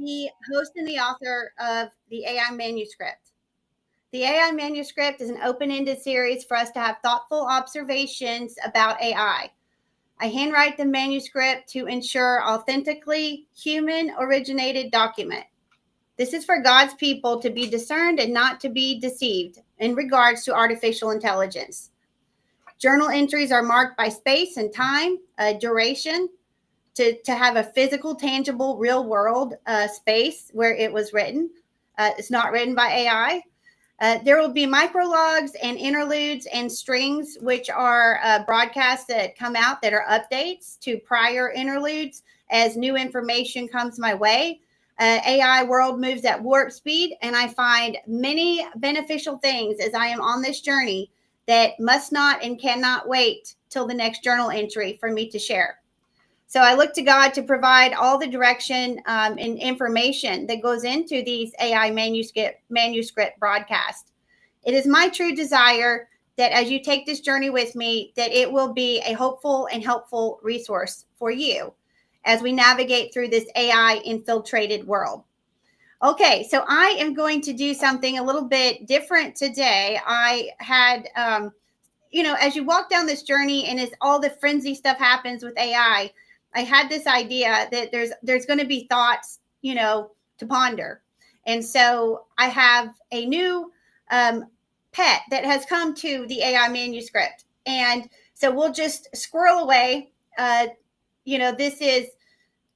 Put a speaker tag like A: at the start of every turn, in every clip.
A: the host and the author of the AI Manuscript. The AI Manuscript is an open-ended series for us to have thoughtful observations about AI. I handwrite the manuscript to ensure authentically human-originated document. This is for God's people to be discerned and not to be deceived in regards to artificial intelligence. Journal entries are marked by space and time, duration, to have a physical, tangible, real-world space where it was written. It's not written by AI. There will be micrologs and interludes and strings, which are broadcasts that come out that are updates to prior interludes as new information comes my way. AI world moves at warp speed, and I find many beneficial things as I am on this journey that must not and cannot wait till the next journal entry for me to share. So I look to God to provide all the direction and information that goes into these AI manuscript broadcasts. It is my true desire that as you take this journey with me, that it will be a hopeful and helpful resource for you as we navigate through this AI infiltrated world. Okay, so I am going to do something a little bit different today. I had, as you walk down this journey and as all the frenzy stuff happens with AI, I had this idea that there's going to be thoughts, to ponder. And so I have a new pet that has come to the AI manuscript. And so we'll just squirrel away. This is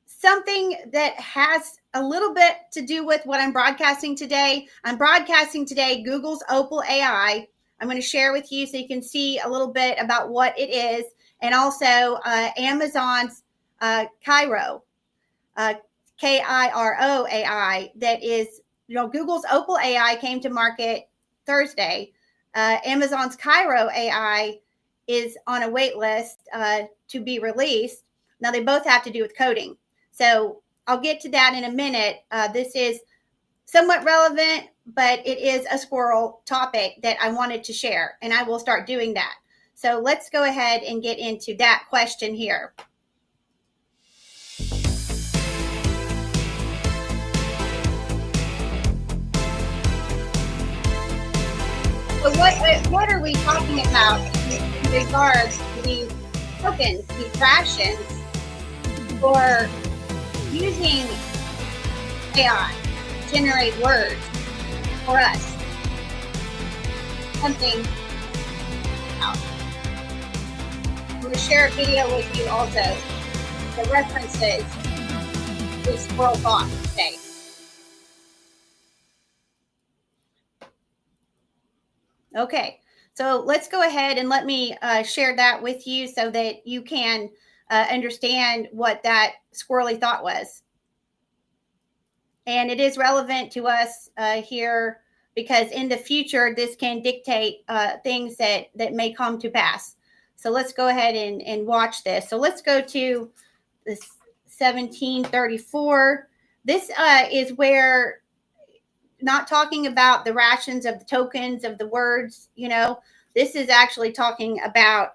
A: something that has a little bit to do with what I'm broadcasting today. I'm broadcasting today Google's OPAL AI. I'm going to share with you so you can see a little bit about what it is, and also Amazon's KIRO, KIRO AI. That is, Google's OPAL AI came to market Thursday. Amazon's KIRO AI is on a wait list to be released. Now, they both have to do with coding. So I'll get to that in a minute. This is somewhat relevant, but it is a squirrel topic that I wanted to share, and I will start doing that. So let's go ahead and get into that question here. So what are we talking about in regards to these tokens, these rations, for using AI to generate words for us? Something else. I'm going to share a video with you also that references this squirrel thought today. Okay, so let's go ahead and let me share that with you so that you can understand what that squirrely thought was. And it is relevant to us here because in the future, this can dictate things that may come to pass. So let's go ahead and watch this. So let's go to this 1734. This is where, not talking about the rations of the tokens of the words, this is actually talking about,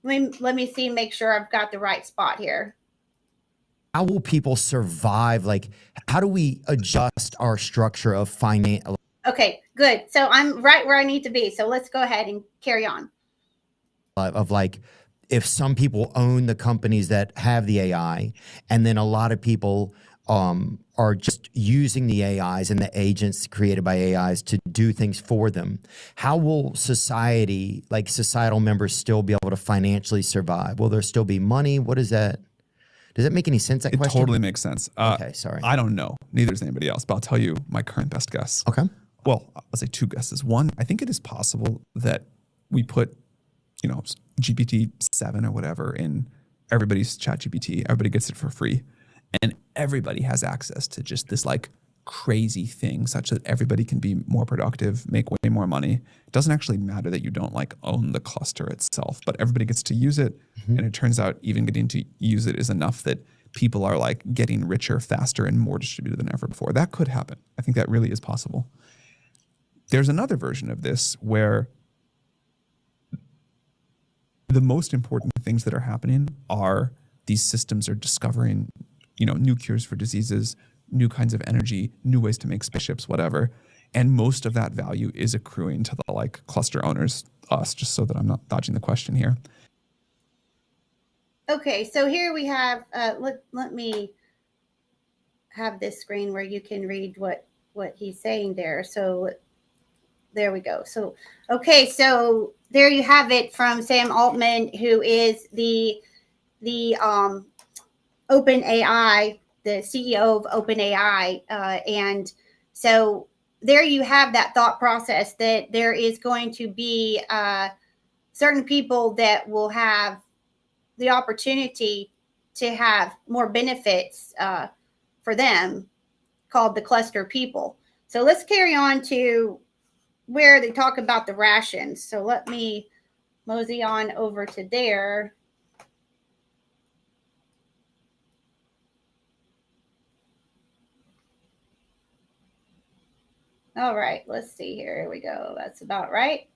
A: let me see, make sure I've got the right spot here.
B: How will people survive? Like, how do we adjust our structure of finance?
A: Okay, good. So I'm right where I need to be. So let's go ahead and carry on.
B: Of like, if some people own the companies that have the AI, and then a lot of people are just using the AIs and the agents created by AIs to do things for them. How will society, like societal members, still be able to financially survive? Will there still be money? What is that? Does that make any sense, that question?
C: It totally makes sense.
B: Okay, sorry.
C: I don't know. Neither does anybody else, but I'll tell you my current best guess.
B: Okay.
C: Well, I'll say two guesses. One, I think it is possible that we put, GPT-7 or whatever in everybody's ChatGPT. Everybody gets it for free. And everybody has access to just this like crazy thing such that everybody can be more productive, make way more money. It doesn't actually matter that you don't like own the cluster itself, but everybody gets to use it. Mm-hmm. And it turns out even getting to use it is enough that people are like getting richer faster and more distributed than ever before. That could happen. I think that really is possible. There's another version of this where the most important things that are happening are these systems are discovering new cures for diseases, new kinds of energy, new ways to make spaceships, whatever. And most of that value is accruing to the like cluster owners, us, just so that I'm not dodging the question here.
A: Okay, so here we have, let me have this screen where you can read what he's saying there. So there we go. So, okay, so there you have it from Sam Altman, who is the OpenAI, the CEO of OpenAI. And so there you have that thought process that there is going to be certain people that will have the opportunity to have more benefits for them, called the cluster people. So let's carry on to where they talk about the rations. So let me mosey on over to there. All right, let's see here. Here we go. That's about right.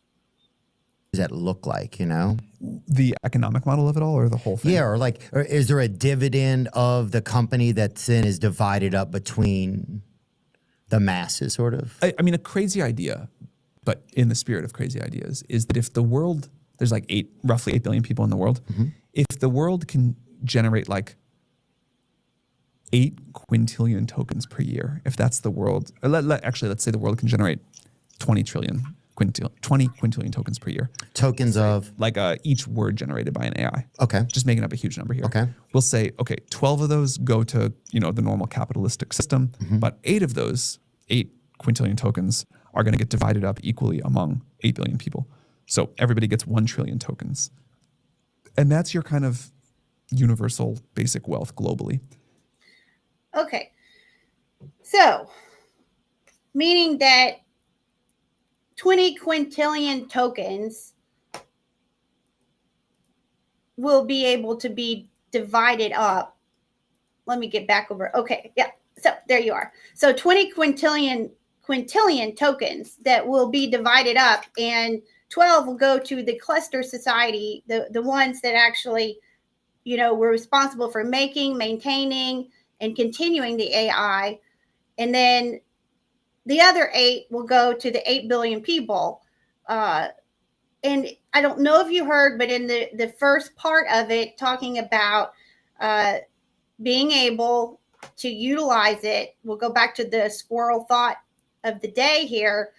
B: Does that look like, you know?
C: The economic model of it all, or the whole thing?
B: Yeah, or is there a dividend of the company that's then is divided up between the masses, sort of?
C: I mean, a crazy idea, but in the spirit of crazy ideas, is that if the world, there's like roughly 8 billion people in the world, if the world can generate like 8 quintillion tokens per year, if that's the world, actually, let's say the world can generate 20 quintillion tokens per year.
B: Tokens of?
C: Like each word generated by an AI.
B: Okay.
C: Just making up a huge number here.
B: Okay.
C: We'll say, okay, 12 of those go to, the normal capitalistic system, but 8 of those, 8 quintillion tokens, are going to get divided up equally among 8 billion people. So everybody gets 1 trillion tokens. And that's your kind of universal basic wealth globally.
A: Okay. So, meaning that 20 quintillion tokens will be able to be divided up. Let me get back over. Okay. Yeah. So there you are. So 20 quintillion tokens that will be divided up, and 12 will go to the cluster society, the ones that actually, were responsible for making, maintaining, and continuing the AI. And then the other 8 will go to the 8 billion people. And I don't know if you heard, but in the first part of it, talking about being able to utilize it, we'll go back to the squirrel thought of the day here,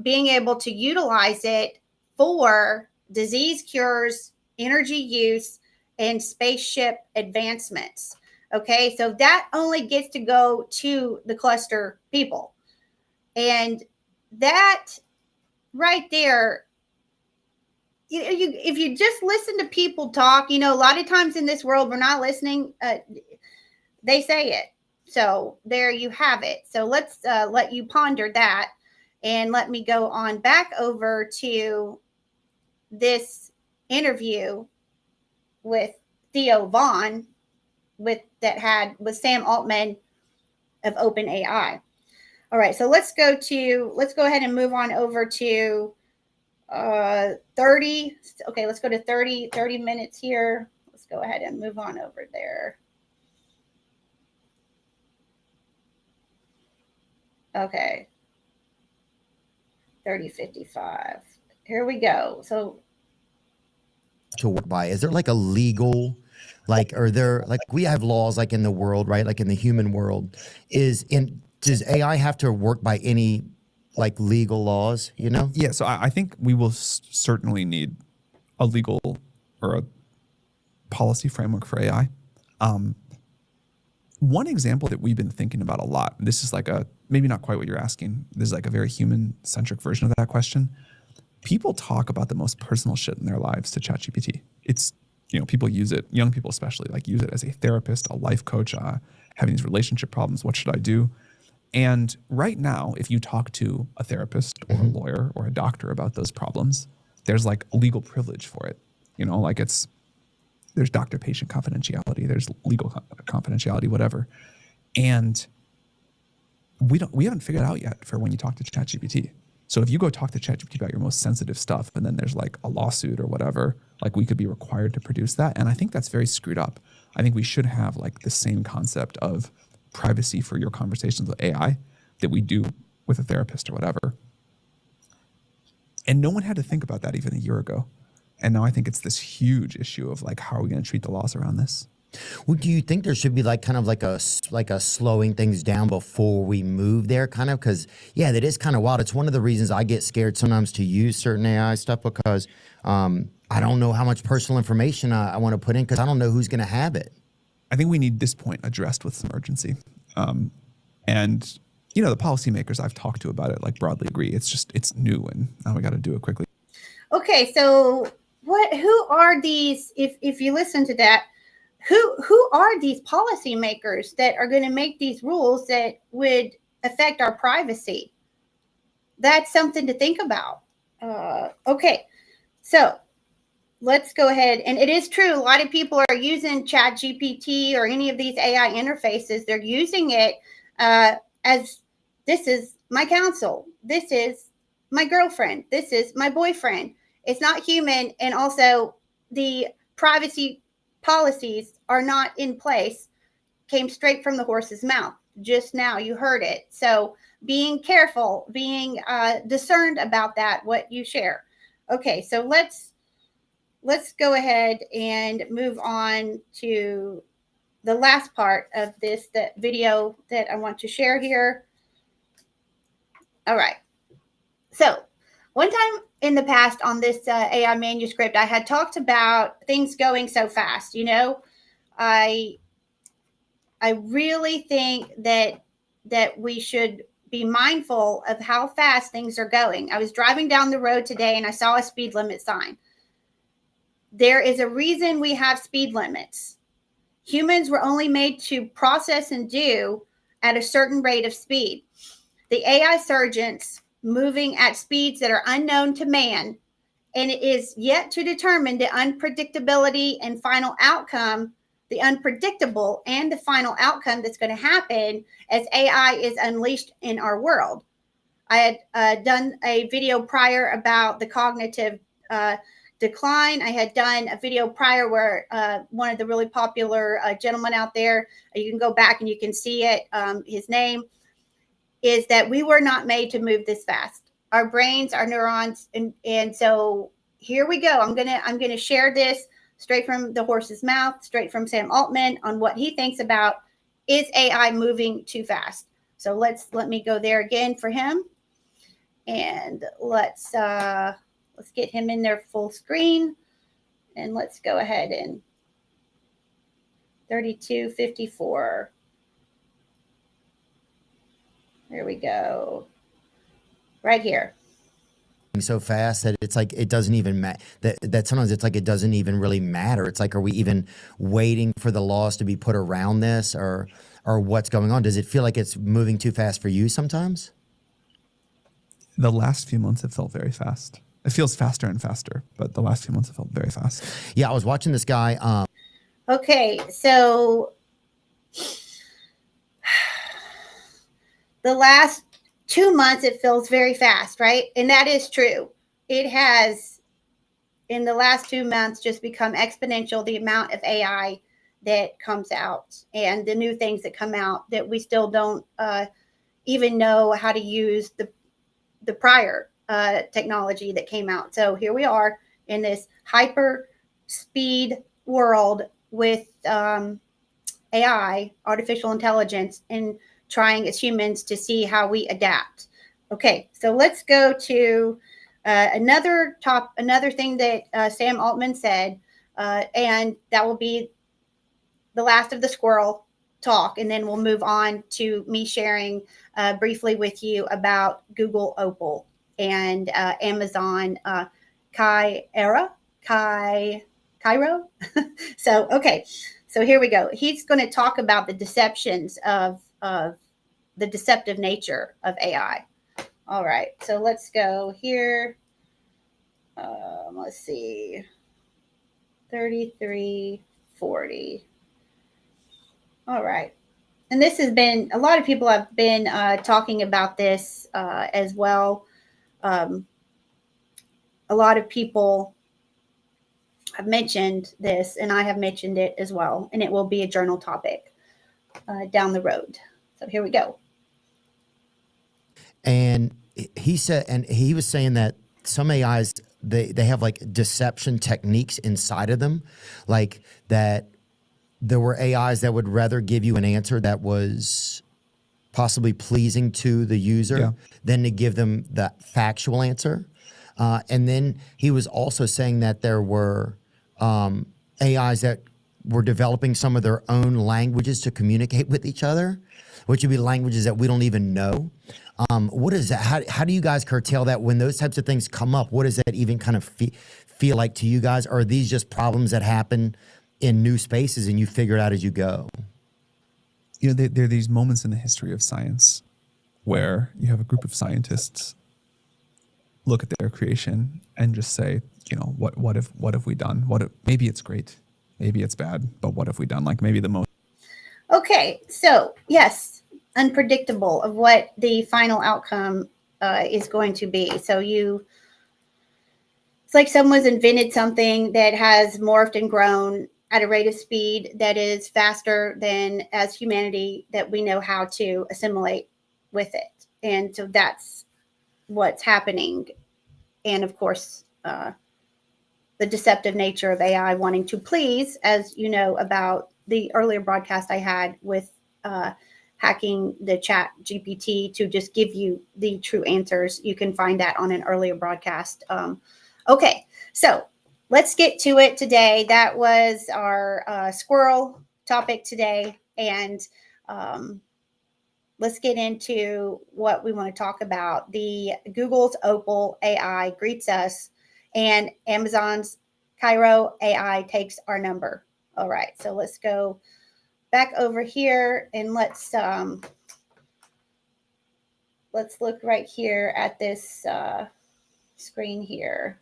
A: being able to utilize it for disease cures, energy use, and spaceship advancements. Okay, so that only gets to go to the cluster people. And that right there, if you just listen to people talk, a lot of times in this world, we're not listening. They say it. So there you have it. So let's let you ponder that. And let me go on back over to this interview with Theo Vaughn with Sam Altman of OpenAI. All right, so let's go ahead and move on over to 30. Okay, let's go to 30 minutes here. Let's go ahead and move on over there. Okay. 30:55. Here we go. So
B: To work by, is there like a legal, are there, we have laws like in the world, right? Like in the human world, does AI have to work by any legal laws,
C: Yeah, so I think we will certainly need a legal or a policy framework for AI. One example that we've been thinking about a lot, and this is maybe not quite what you're asking, this is a very human-centric version of that question. People talk about the most personal shit in their lives to ChatGPT. It's, people use it, young people especially, use it as a therapist, a life coach, having these relationship problems, what should I do? And right now, if you talk to a therapist or a lawyer or a doctor about those problems, there's legal privilege for it. There's doctor-patient confidentiality, there's legal confidentiality, whatever. And we haven't figured it out yet for when you talk to ChatGPT. So if you go talk to ChatGPT about your most sensitive stuff, and then there's like a lawsuit or whatever, like we could be required to produce that. And I think that's very screwed up. I think we should have like the same concept of privacy for your conversations with AI that we do with a therapist or whatever. And no one had to think about that even a year ago. And now I think it's this huge issue of like, how are we going to treat the laws around this?
B: Well, do you think there should be like kind of like a slowing things down before we move there, kind of? Because yeah, that is kind of wild. It's one of the reasons I get scared sometimes to use certain AI stuff, because I don't know how much personal information I want to put in, because I don't know who's going to have it.
C: I think we need this point addressed with some urgency. And you know, the policymakers I've talked to about it like broadly agree. It's new, and now we got to do it quickly.
A: Okay, so who are these, if you listen to that, who are these policymakers that are going to make these rules that would affect our privacy? That's something to think about. Okay, so let's go ahead. And it is true, a lot of people are using ChatGPT or any of these AI interfaces. They're using it as, this is my counsel, this is my girlfriend, this is my boyfriend. It's not human. And also the privacy policies are not in place. Came straight from the horse's mouth. Just now you heard it. So being careful, being discerned about that, what you share. Okay, so let's go ahead and move on to the last part of this video that I want to share here. All right. So one time in the past on this AI manuscript, I had talked about things going so fast. You know, I really think that we should be mindful of how fast things are going. I was driving down the road today and I saw a speed limit sign. There is a reason we have speed limits. Humans were only made to process and do at a certain rate of speed. The AI surgeons moving at speeds that are unknown to man, and it is yet to determine the unpredictability and final outcome, the unpredictable and the final outcome that's going to happen as AI is unleashed in our world. I had done a video prior about the cognitive decline. I had done a video prior where one of the really popular gentlemen out there, you can go back and you can see it, his name, is that we were not made to move this fast. Our brains, our neurons, and so here we go. I'm gonna share this straight from the horse's mouth, straight from Sam Altman, on what he thinks about, is AI moving too fast? So let me go there again for him, and let's get him in there full screen, and let's go ahead and 3254. There we go. Right here.
B: So fast that it's like it doesn't even matter. That sometimes it's like it doesn't even really matter. It's like, are we even waiting for the laws to be put around this, or what's going on? Does it feel like it's moving too fast for you sometimes?
C: The last few months have felt very fast. It feels faster and faster, but the last few months have felt very fast.
B: Yeah, I was watching this guy.
A: Okay, so the last 2 months, it feels very fast, right? And that is true. It has, in the last 2 months, just become exponential, the amount of AI that comes out and the new things that come out that we still don't even know how to use the prior technology that came out. So here we are in this hyper speed world with AI, artificial intelligence, and trying as humans to see how we adapt. Okay, so let's go to another thing that Sam Altman said, and that will be the last of the squirrel talk, and then we'll move on to me sharing briefly with you about Google OPAL and Amazon KIRO. So, okay, so here we go. He's going to talk about the deceptions of the deceptive nature of AI. All right, so let's go here. Let's see, 3340. All right. And this has been, a lot of people have been talking about this as well. a lot of people have mentioned this, and I have mentioned it as well, and it will be a journal topic down the road. So here we go.
B: And he said, and he was saying that some AIs, they have like deception techniques inside of them, like that there were AIs that would rather give you an answer that was possibly pleasing to the user than to give them the factual answer. And then he was also saying that there were AIs that were developing some of their own languages to communicate with each other, which would be languages that we don't even know. What is that? How do you guys curtail that when those types of things come up? What does that even kind of feel like to you guys? Or are these just problems that happen in new spaces and you figure it out as you go?
C: You know, there are these moments in the history of science where you have a group of scientists look at their creation and just say, you know, what have we done? Maybe it's great, maybe it's bad, but what have we done? Like maybe the most.
A: Okay, so yes, unpredictable of what the final outcome is going to be. So it's like someone's invented something that has morphed and grown at a rate of speed that is faster than as humanity that we know how to assimilate with it. And so that's what's happening. And of course, the deceptive nature of AI wanting to please, as you know, about the earlier broadcast I had with hacking the chat GPT to just give you the true answers. You can find that on an earlier broadcast. Okay, so let's get to it today. That was our squirrel topic today. And let's get into what we want to talk about. Google's OPAL AI greets us, and Amazon's KIRO AI takes our number. All right, so let's go back over here and let's look right here at this screen here.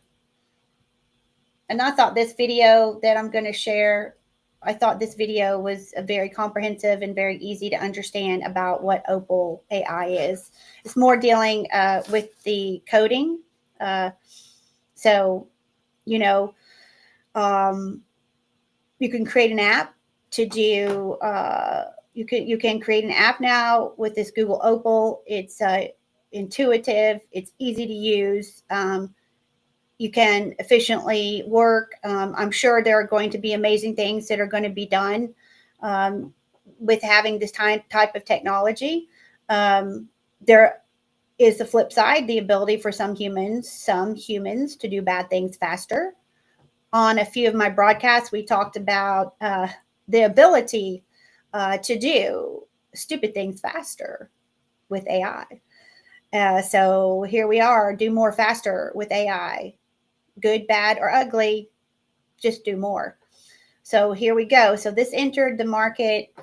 A: And I thought this video that I'm going to share, I thought this video was a very comprehensive and very easy to understand about what OPAL AI is. It's more dealing with the coding. So, you know, you can create an app to do, you can create an app now with this Google OPAL. It's intuitive, it's easy to use. You can efficiently work. I'm sure there are going to be amazing things that are going to be done with having this type of technology. There is the flip side, the ability for some humans to do bad things faster. On a few of my broadcasts, we talked about the ability to do stupid things faster with AI. So here we are, do more faster with AI. Good, bad, or ugly, just do more. So here we go. So this entered the market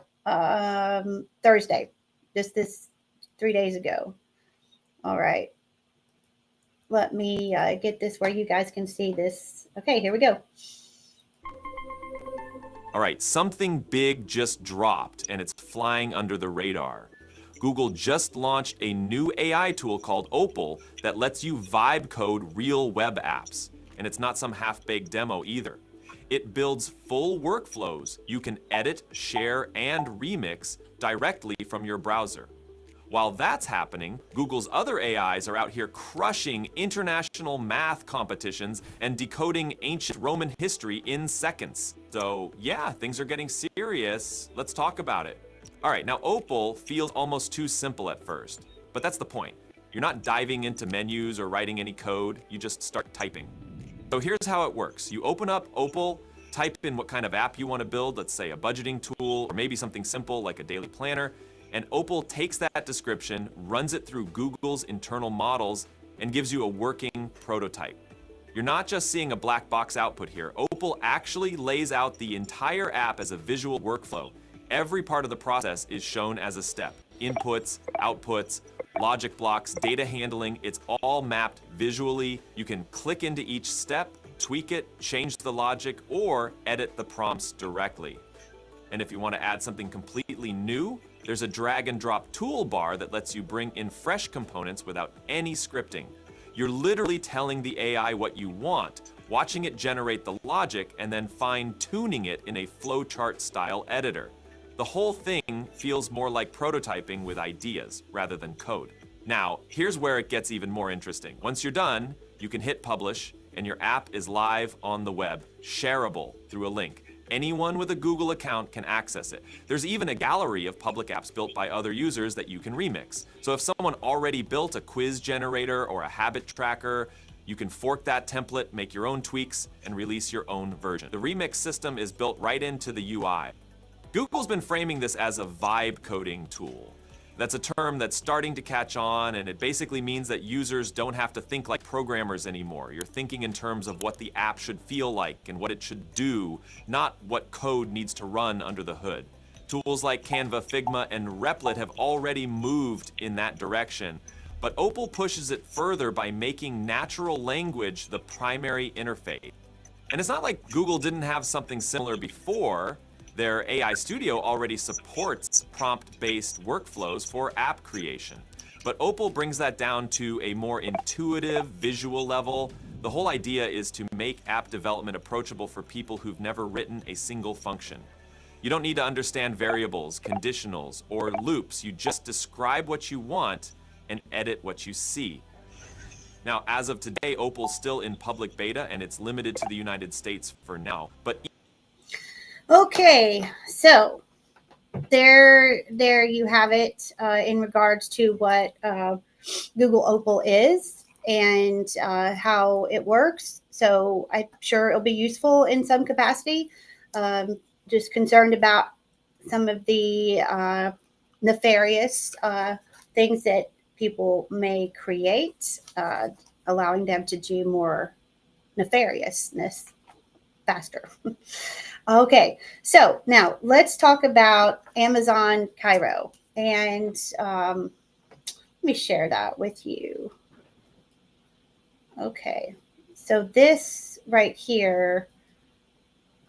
A: Thursday, just this 3 days ago. All right. Let me get this where you guys can see this. Okay, here we go.
D: All right, something big just dropped and it's flying under the radar. Google just launched a new AI tool called OPAL that lets you vibe code real web apps. And it's not some half-baked demo either. It builds full workflows you can edit, share, and remix directly from your browser. While that's happening, Google's other AIs are out here crushing international math competitions and decoding ancient Roman history in seconds. So yeah, things are getting serious. Let's talk about it. All right, now OPAL feels almost too simple at first, but that's the point. You're not diving into menus or writing any code, you just start typing. So here's how it works. You open up OPAL, type in what kind of app you want to build, let's say a budgeting tool, or maybe something simple like a daily planner, and OPAL takes that description, runs it through Google's internal models, and gives you a working prototype. You're not just seeing a black box output here. OPAL actually lays out the entire app as a visual workflow. Every part of the process is shown as a step. Inputs, outputs, logic blocks, data handling, it's all mapped visually. You can click into each step, tweak it, change the logic, or edit the prompts directly. And if you want to add something completely new, there's a drag and drop toolbar that lets you bring in fresh components without any scripting. You're literally telling the AI what you want, watching it generate the logic, and then fine-tuning it in a flowchart style editor. The whole thing feels more like prototyping with ideas rather than code. Now, here's where it gets even more interesting. Once you're done, you can hit publish, and your app is live on the web, shareable through a link. Anyone with a Google account can access it. There's even a gallery of public apps built by other users that you can remix. So if someone already built a quiz generator or a habit tracker, you can fork that template, make your own tweaks, and release your own version. The remix system is built right into the UI. Google's been framing this as a vibe coding tool. That's a term that's starting to catch on, and it basically means that users don't have to think like programmers anymore. You're thinking in terms of what the app should feel like and what it should do, not what code needs to run under the hood. Tools like Canva, Figma, and Replit have already moved in that direction, but OPAL pushes it further by making natural language the primary interface. And it's not like Google didn't have something similar before. Their AI Studio already supports prompt-based workflows for app creation. But OPAL brings that down to a more intuitive, visual level. The whole idea is to make app development approachable for people who've never written a single function. You don't need to understand variables, conditionals, or loops. You just describe what you want and edit what you see. Now, as of today, OPAL's still in public beta, and it's limited to the United States for now. But
A: Okay, so there you have it in regards to what Google OPAL is and how it works. So I'm sure it'll be useful in some capacity. Just concerned about some of the nefarious things that people may create, allowing them to do more nefariousness faster. Okay, so now let's talk about Amazon KIRO. And let me share that with you. Okay, so this right here,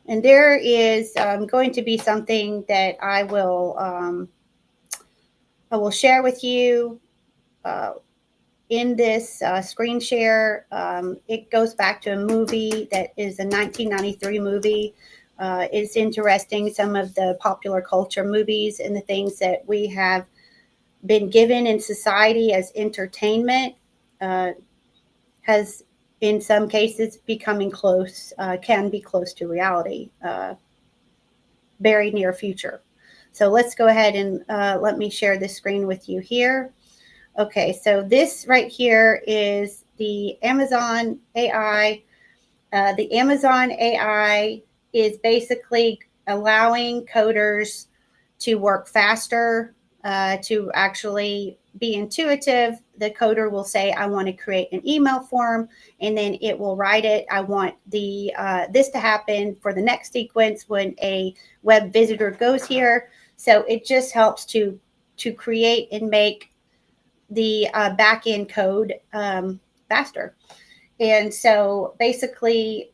A: and there is going to be something that I will share with you in this screen share. It goes back to a movie that is a 1993 movie. It's interesting, some of the popular culture movies and the things that we have been given in society as entertainment has, in some cases, becoming close, can be close to reality, very near future. So let's go ahead and let me share this screen with you here. Okay, so this right here is the Amazon AI. The Amazon AI is basically allowing coders to work faster, to actually be intuitive. The coder will say, I want to create an email form, and then it will write it. I want the this to happen for the next sequence when a web visitor goes here. So it just helps to create and make the back-end code faster. And so basically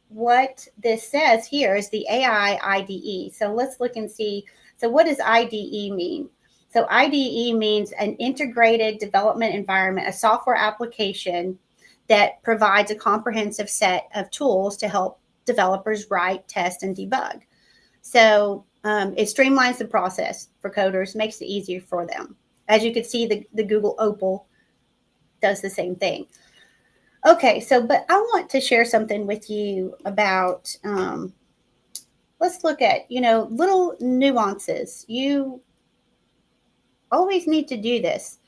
A: what this says here is the AI IDE. So let's look and see. So what does IDE mean? So IDE means an integrated development environment, a software application that provides a comprehensive set of tools to help developers write, test, and debug. So it streamlines the process for coders, makes it easier for them. As you can see, the Google OPAL does the same thing. Okay, so, but I want to share something with you about, let's look at, little nuances. You always need to do this.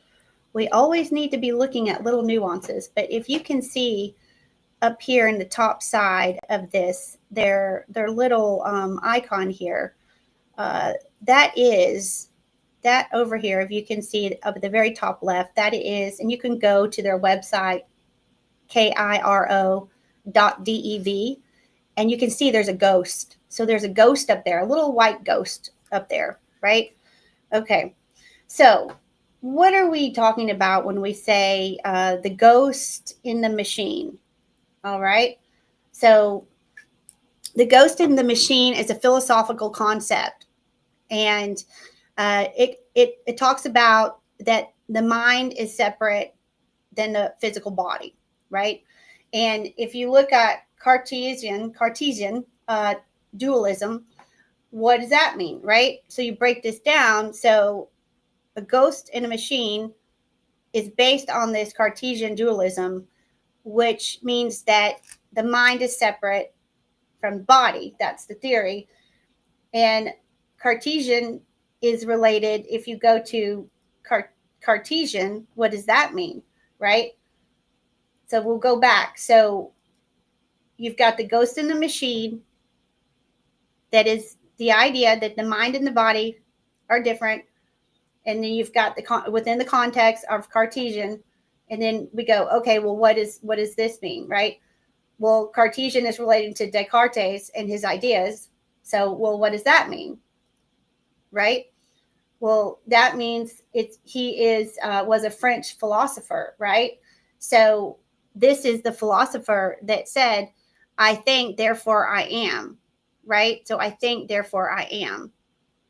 A: We always need to be looking at little nuances. But if you can see up here in the top side of this, their little icon here, that over here, if you can see up at the very top left, that is, and you can go to their website, KIRO.dev, and you can see there's a ghost. So there's a ghost up there, a little white ghost up there, right? Okay, so what are we talking about when we say the ghost in the machine? All right, so the ghost in the machine is a philosophical concept, and it talks about that the mind is separate, than the physical body, right? And if you look at Cartesian dualism, what does that mean, right? So you break this down. So a ghost in a machine is based on this Cartesian dualism, which means that the mind is separate from body. That's the theory. And Cartesian is related. If you go to Cartesian, what does that mean, right? So we'll go back. So you've got the ghost in the machine. That is the idea that the mind and the body are different. And then you've got within the context of Cartesian. And then we go, okay, well, what does this mean, right? Well, Cartesian is related to Descartes and his ideas. So, well, what does that mean, right? Well, that means he was a French philosopher, right? So this is the philosopher that said, I think, therefore I am, right? So I think, therefore I am.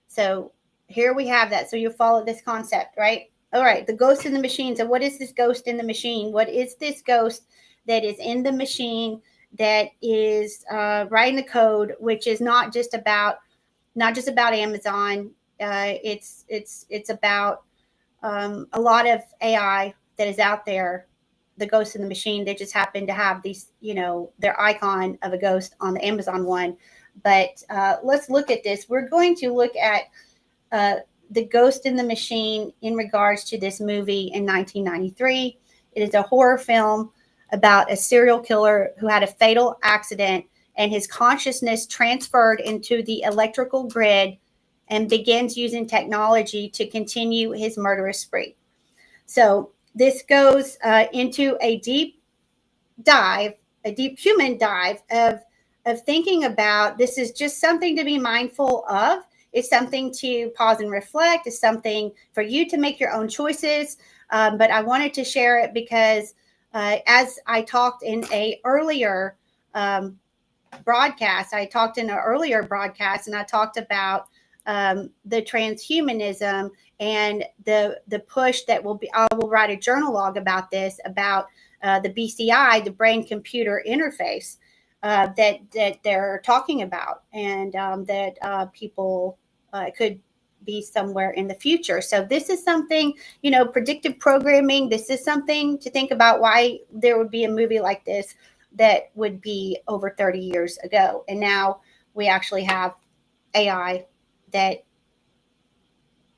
A: So here we have that. So you follow this concept, right? All right, the ghost in the machine. So what is this ghost in the machine? What is this ghost that is in the machine that is writing the code, which is not just about Amazon. It's about a lot of AI that is out there, the ghost in the machine. They just happen to have these, their icon of a ghost on the Amazon one. But let's look at this. We're going to look at the ghost in the machine in regards to this movie in 1993. It is a horror film about a serial killer who had a fatal accident and his consciousness transferred into the electrical grid and begins using technology to continue his murderous spree. So this goes into a deep human dive of thinking about, this is just something to be mindful of. It's something to pause and reflect. It's something for you to make your own choices. But I wanted to share it because as I talked in an earlier broadcast, and I talked about the transhumanism and the push that will be. I will write a journal log about this, about the BCI, the brain computer interface that they're talking about, and that people could be somewhere in the future. So this is something, predictive programming. This is something to think about, why there would be a movie like this that would be over 30 years ago. And now we actually have AI that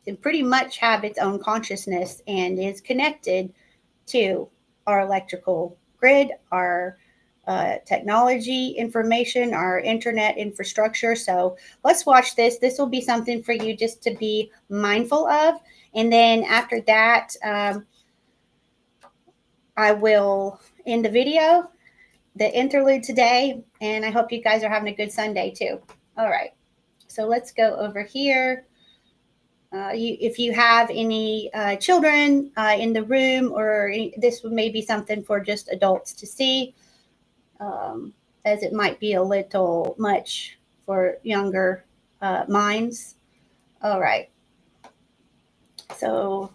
A: can pretty much have its own consciousness and is connected to our electrical grid, our technology information, our internet infrastructure. So let's watch this. This will be something for you just to be mindful of. And then after that, I will end the video, the interlude today. And I hope you guys are having a good Sunday too. All right. So let's go over here. If you have any children in the room, or this may be something for just adults to see, as it might be a little much for younger minds. All right. So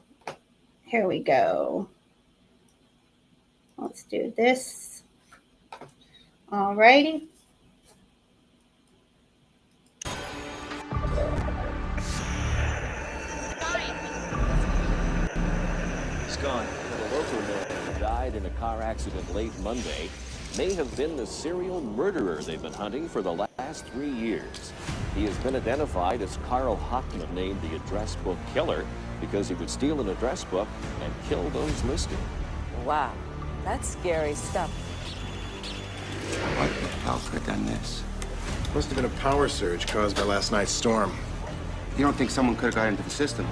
A: here we go. Let's do this. All righty.
E: Scott, the local man who died in a car accident late Monday may have been the serial murderer they've been hunting for the last 3 years. He has been identified as Carl Hockman, named the address book killer because he would steal an address book and kill those listed.
F: Wow, that's scary stuff.
G: What the hell could have done this?
H: Must have been a power surge caused by last night's storm.
G: You don't think someone could have got into the system?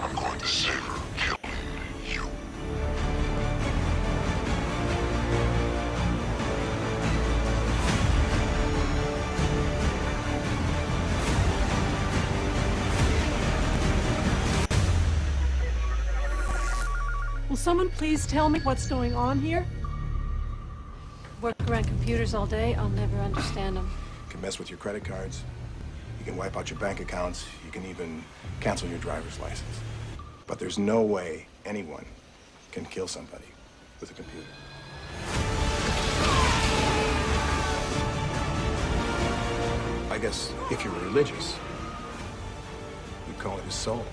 H: I'm going to save her, kill you.
I: someone please tell me what's going on here? Work around computers all day, I'll never understand them.
J: You can mess with your credit cards. You can wipe out your bank accounts. You can even cancel your driver's license. But there's no way anyone can kill somebody with a computer. I guess if you're religious, you'd call it a soul.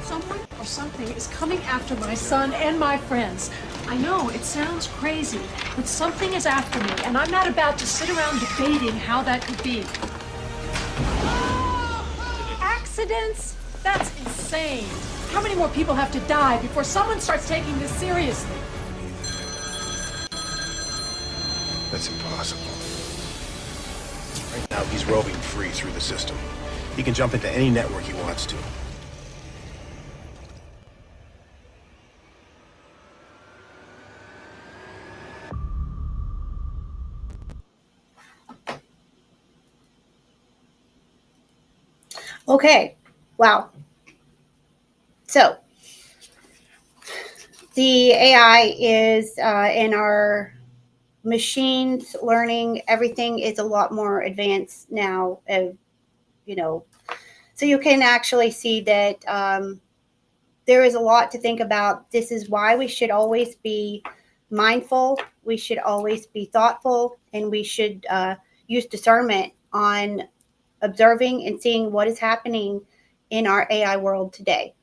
I: Someone or something is coming after my son and my friends. I know, it sounds crazy, but something is after me, and I'm not about to sit around debating how that could be. Accidents? That's insane. How many more people have to die before someone starts taking this seriously?
J: That's impossible. Right now, he's roving free through the system. He can jump into any network he wants to.
A: Okay. Wow. So the AI is in our machines learning. Everything is a lot more advanced now. So you can actually see that there is a lot to think about. This is why we should always be mindful. We should always be thoughtful, and we should use discernment on observing and seeing what is happening in our AI world today.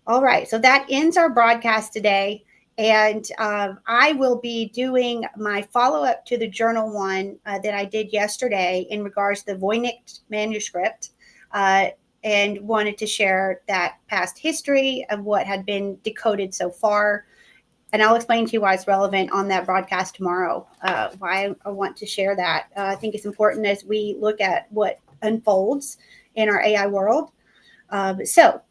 A: All right, so that ends our broadcast today. And I will be doing my follow-up to the journal one that I did yesterday in regards to the Voynich manuscript, and wanted to share that past history of what had been decoded so far. And I'll explain to you why it's relevant on that broadcast tomorrow, why I want to share that. I think it's important as we look at what unfolds in our AI world. So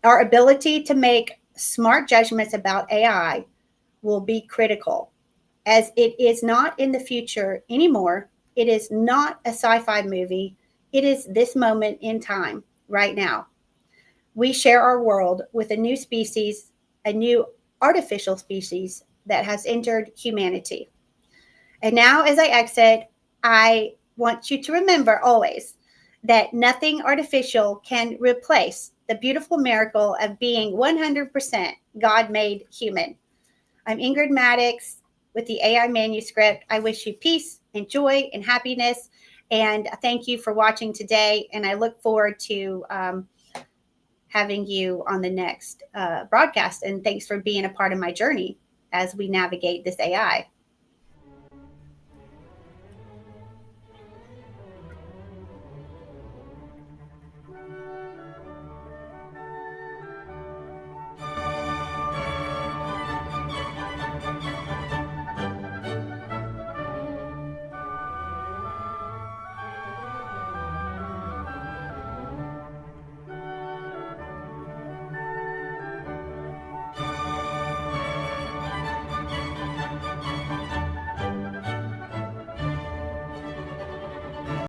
A: our ability to make smart judgments about AI will be critical, as it is not in the future anymore. It is not a sci-fi movie. It is this moment in time right now. We share our world with a new species, a new artificial species that has entered humanity. And now, as I exit, I want you to remember always that nothing artificial can replace the beautiful miracle of being 100% God-made human. I'm Ingrid Maddox with the AI Manuscript. I wish you peace and joy and happiness. And thank you for watching today. And I look forward to having you on the next broadcast. And thanks for being a part of my journey as we navigate this AI.